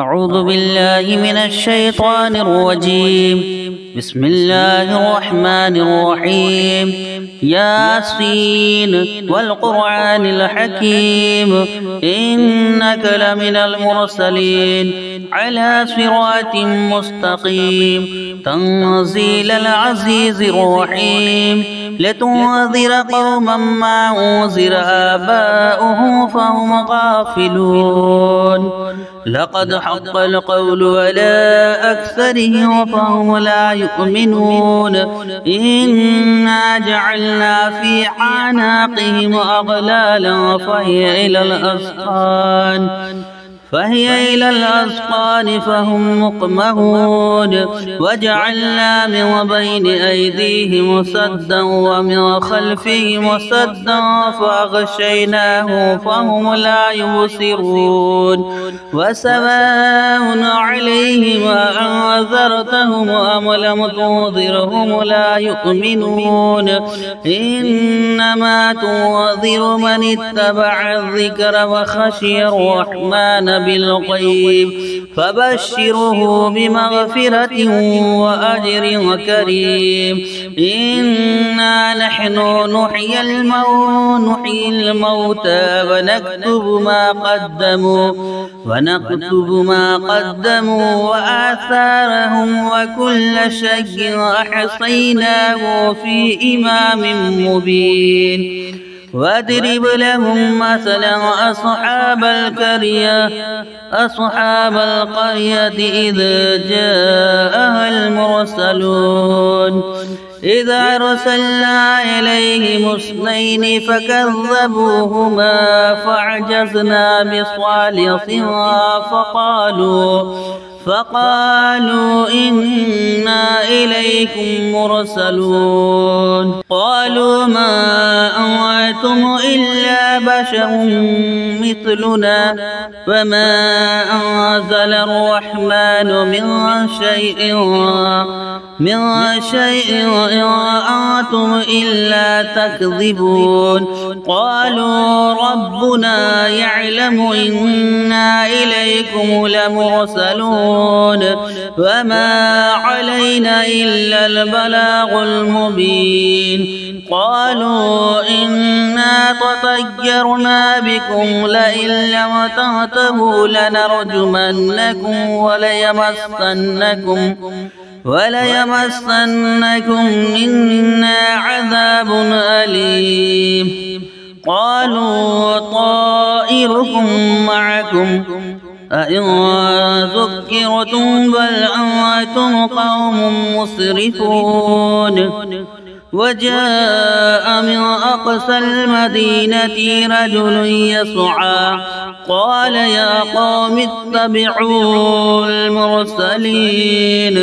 أعوذ بالله من الشيطان الرجيم. بسم الله الرحمن الرحيم. ياسين والقرآن الحكيم إنك لمن المرسلين على صراط مستقيم تنزيل العزيز الرحيم لتنذر قوما ما أنذر آباؤهم فهم غافلون. لقد حق القول على أكثرهم فهم لا يؤمنون. إنا جعلنا في أعناقهم أغلالا فهي إلى الأذقان فهم مقمحون. وجعلنا من بين أيديهم سدا ومن خلفهم سدا فأغشيناهم فهم لا يبصرون. وسواء عليهم أنذرتهم أم لم تنذرهم لا يؤمنون. إنما تنذر من اتبع الذكر وخشي الرحمن بالغيب فبشره بمغفرة وأجر كريم. إنا نحن نحيي الموتى ونكتب ما قدموا وآثارهم وكل شيء أحصيناه في إمام مبين. واضرب لهم مثلا أصحاب القرية إذ جاءها المرسلون إذ أرسلنا إليهم اثنين فكذبوهما فعجزنا بصالحها فقالوا إنا إليكم مرسلون. قالوا ما أنتم إلا بشر مثلنا وما أنزل الرحمن من شيء أنتم إلا تكذبون. قالوا ربنا يعلم إنا إليكم لمرسلون وما علينا إلا البلاغ المبين. قالوا إنا تطيرنا بكم لئن لم تنتهوا لنرجمنكم وليمسنكم منا عذاب أليم. قالوا طائركم معكم أئن ذكرتم بل أنتم قوم مسرفون. وجاء من أقصى المدينة رجل يسعى قال يا قوم اتبعوا المرسلين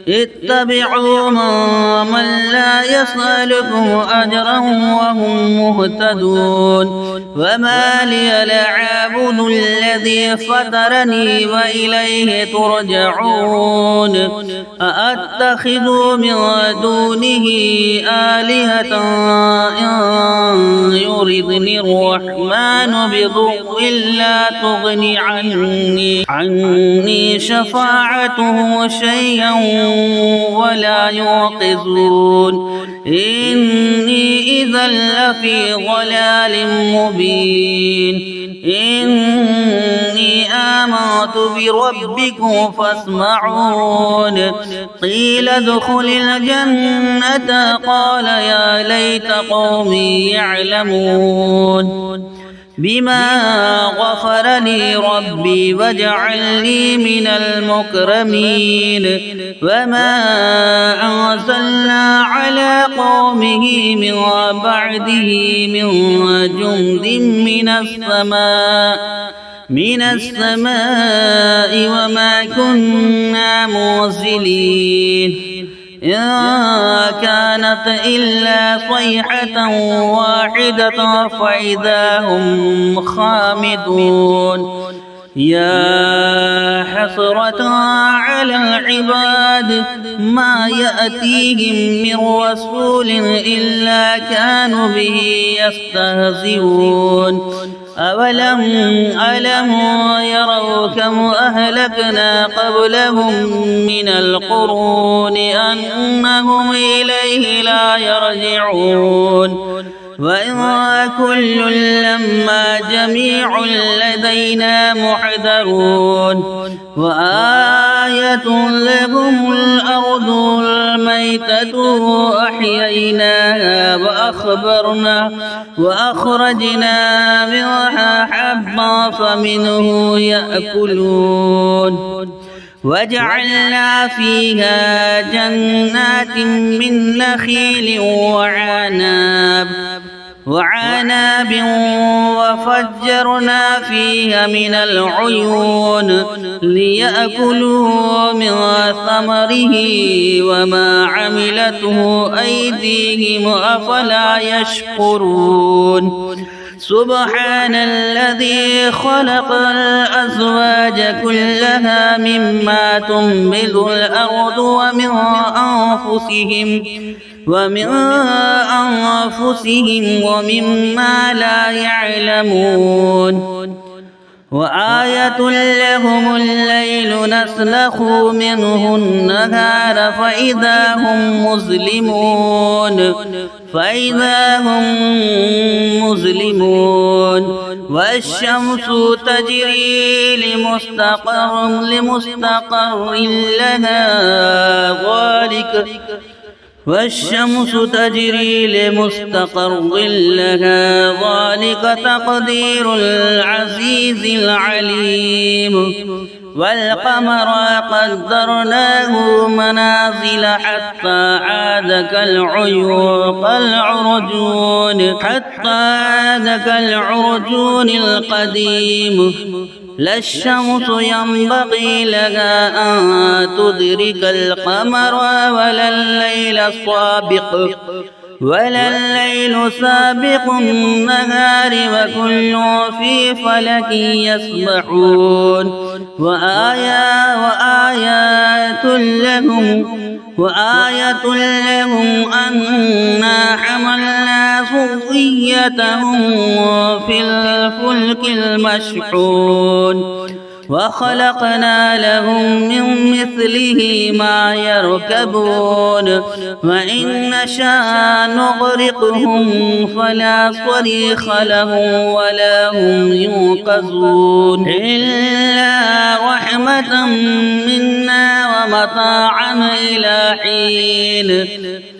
اتبعوا من لا يسألكم أجرا وهم مهتدون. وما لي لا أعبد الذي فطرني وإليه ترجعون. أأتخذ من دونه آلهة إن يردني الرحمن بضر لا تغني عني شفاعتهم شيئا ولا يوقظون. إني إذا لفي ضلال مبين. إني آمنت بربكم فاسمعون. قيل ادخل الجنة قال يا ليت قومي يعلمون بما غفر لي ربي وجعلني من المكرمين. وما أنزلنا على قومه من بعده من جند من السماء وما كنا منزلين. إن كانت إلا صيحة واحدة فإذا هم خامدون. يا حسرة على العباد ما يأتيهم من رسول إلا كانوا به يستهزئون. أولم يروا كم أهلكنا قبلهم من القرون أنهم إليه لا يرجعون وإن كل لما جميع لدينا محضرون وآية لهم الأرض الميتة أحييناها وأخرجنا منها حبا فمنه يأكلون وجعلنا فيها جنات من نخيل وعناب وفجرنا فيها من العيون ليأكلوا من ثمره وما عملته أيديهم أفلا يشكرون سبحان الذي خلق الأزواج كلها مما تنبت الأرض ومن أنفسهم ومما لا يعلمون وآية لهم الليل نسلخ منه النهار فإذا هم مظلمون والشمس تجري لمستقر لها ذلك تقدير العزيز العليم والقمر قدرناه منازل حتى عاد كالعرجون القديم لا الشمس ينبغي لها أن تدرك القمر ولا الليل سابق النهار وكل في فلك يسبحون وآية لهم أنا حملنا ذريتهم في الفلك المشحون وخلقنا لهم من مثله ما يركبون وإن نشاء نغرقهم فلا صريخ لهم ولا هم ينقذون إلا رحمة منا ومتاعا إلى حين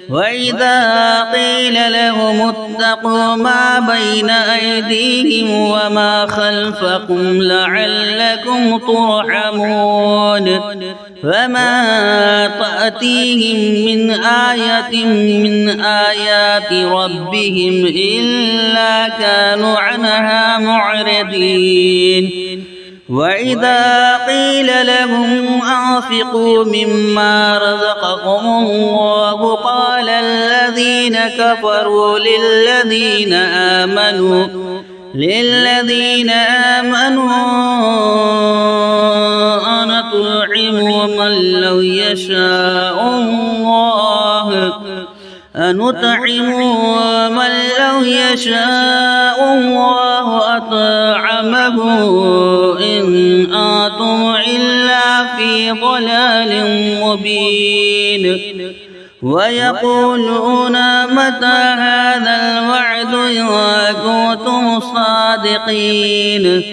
وإذا قيل لهم اتقوا ما بين أيديهم وما خلفكم لعلكم ترحمون فما تأتيهم من آية من آيات ربهم إلا كانوا عنها معرضين وإذا قيل لهم أنفقوا مما رزقكم الله قال الذين كفروا للذين آمنوا أنطعم من لو يشاء الله أطعمه إن أنتم إلا في ضلال مبين ويقولون متى هذا الوعد إن كنتم صادقين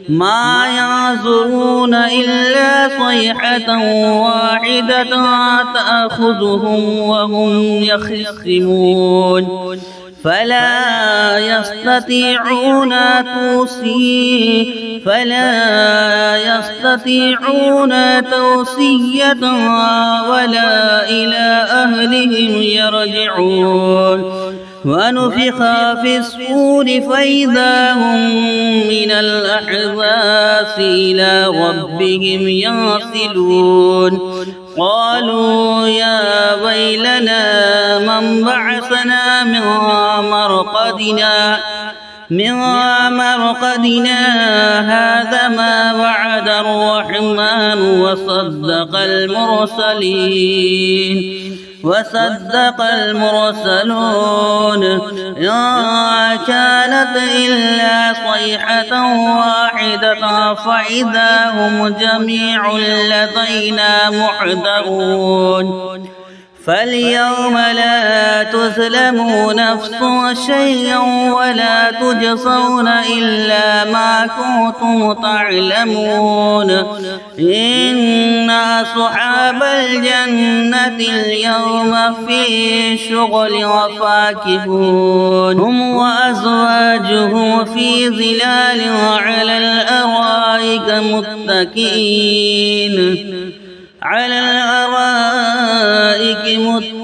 ما ينظرون إلا صيحة واحدة تأخذهم وهم يخصمون فلا يستطيعون توصية ولا إلى أهلهم يرجعون ونفخ في الصور فإذا هم من الأحزاب إلى ربهم ينسلون قالوا يا ويلنا من بعثنا من مرقدنا هذا ما وعد الرحمن وصدق المرسلين وصدق المرسلون إن كانت إلا صيحة واحدة فإذا هم جميع لدينا محضرون فاليوم لا تظلموا نفس شيئا ولا تجزون إلا ما كنتم تعلمون إن أصحاب الجنة اليوم في شغل وفاكهون هم وأزواجهم في ظلال على الأرائك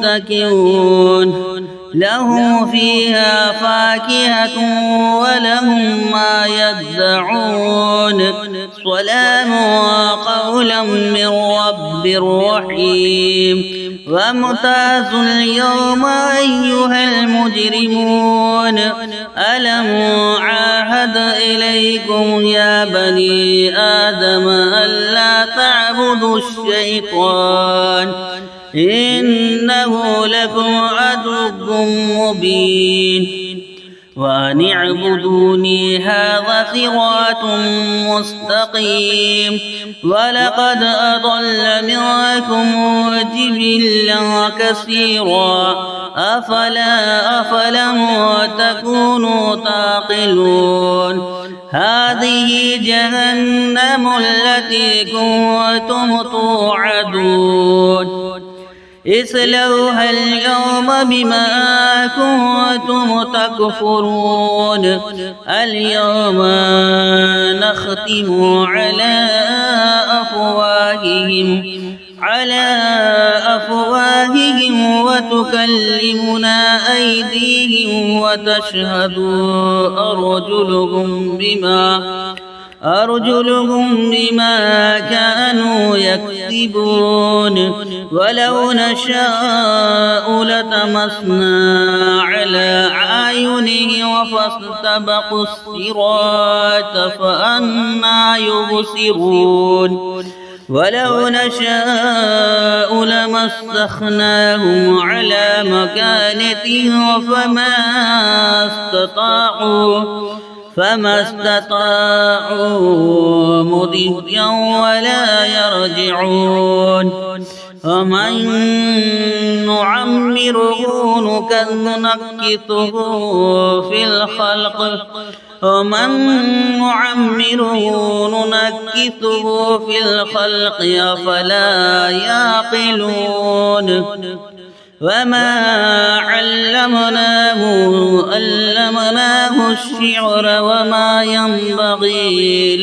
متكئون لهم فيها فاكهة ولهم ما يدعون سلام قولا من رب رحيم وامتازوا اليوم أيها المجرمون ألم عاهد إليكم يا بني آدم ألا تعبدوا الشيطان إنه لكم عدو مبين وأن اعبدوني هذا صراط مستقيم ولقد أضل منكم جبلا كثيرا أفلم تكونوا تعقلون هذه جهنم التي كنتم توعدون اصلوها اليوم بما كنتم تكفرون اليوم نختم على أفواههم وتكلمنا أيديهم وتشهد أرجلهم بما كانوا يكسبون ولو نشاء لطمسنا على أعينهم فاستبقوا الصراط فأنى يبصرون ولو نشاء لمسخناهم على مكانتهم فما استطاعوا مضيا ولا يرجعون ومن نعمره نكته في الخلق أفلا يعقلون وما علمناه الشعر وما ينبغي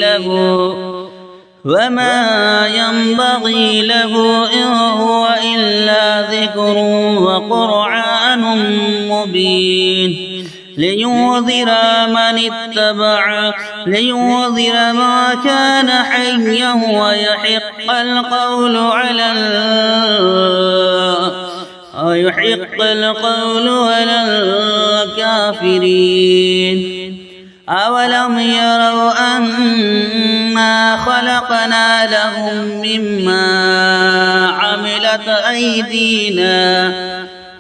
له إن هو إلا ذكر وقرآن مبين لينذر ما كان حيا ويحق القول على الكافرين أولم يروا أنا خلقنا لهم مما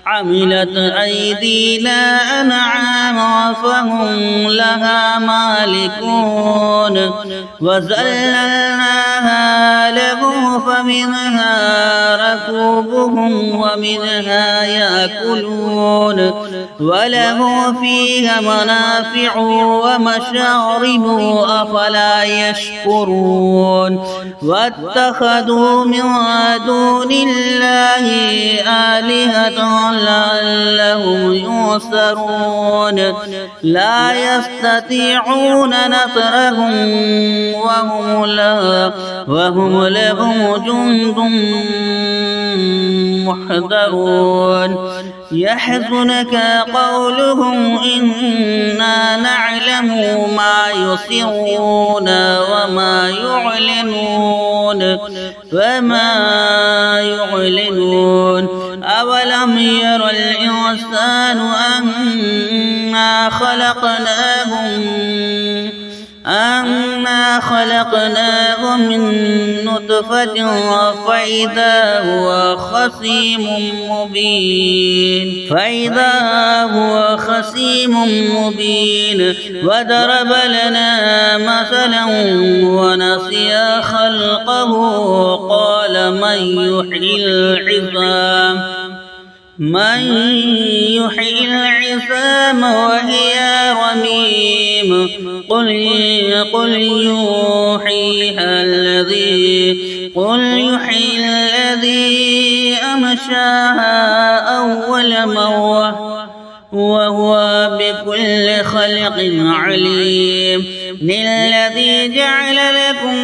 عملت أيدينا أنعاما فهم لها مالكون وذللناها لهم فمنها ركوبهم ومنها يأكلون وله فيها منافع ومشارب أفلا يشكرون واتخذوا من دون الله آلهة لعلهم ينصرون لا يستطيعون نصرهم وهم لهم جند محضرون يحزنك قولهم إنا نعلم ما يسرون وما يعلنون أولم ير أنا خلقناه من نطفة فإذا هو خصيم مبين وضرب لنا مثلا ونسي خلقه قال من يحيي العظام وهي رميم قل يحييها الذي أمشاها أول مرة وهو بكل خلق عليم للذي جعل لكم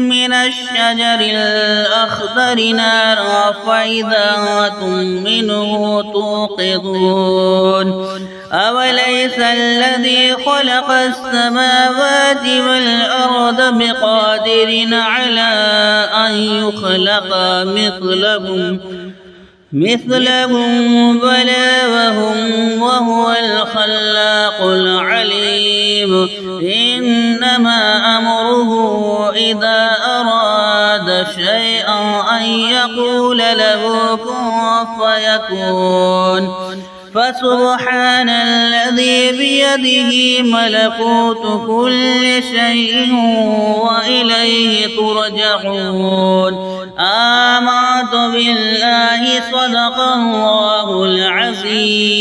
من الشجر الأخضر نارا فإذا أنتم منه توقدون أوليس الذي خلق السماوات والأرض بقادر على أن يخلق مثلهم بلى وهو الخلاق العليم إنما أمره إذا أراد شيئا أن يقول له كن فيكون فسبحان الذي بيده ملكوت كل شيء وإليه ترجعون آمنت بالله صدق الله العظيم.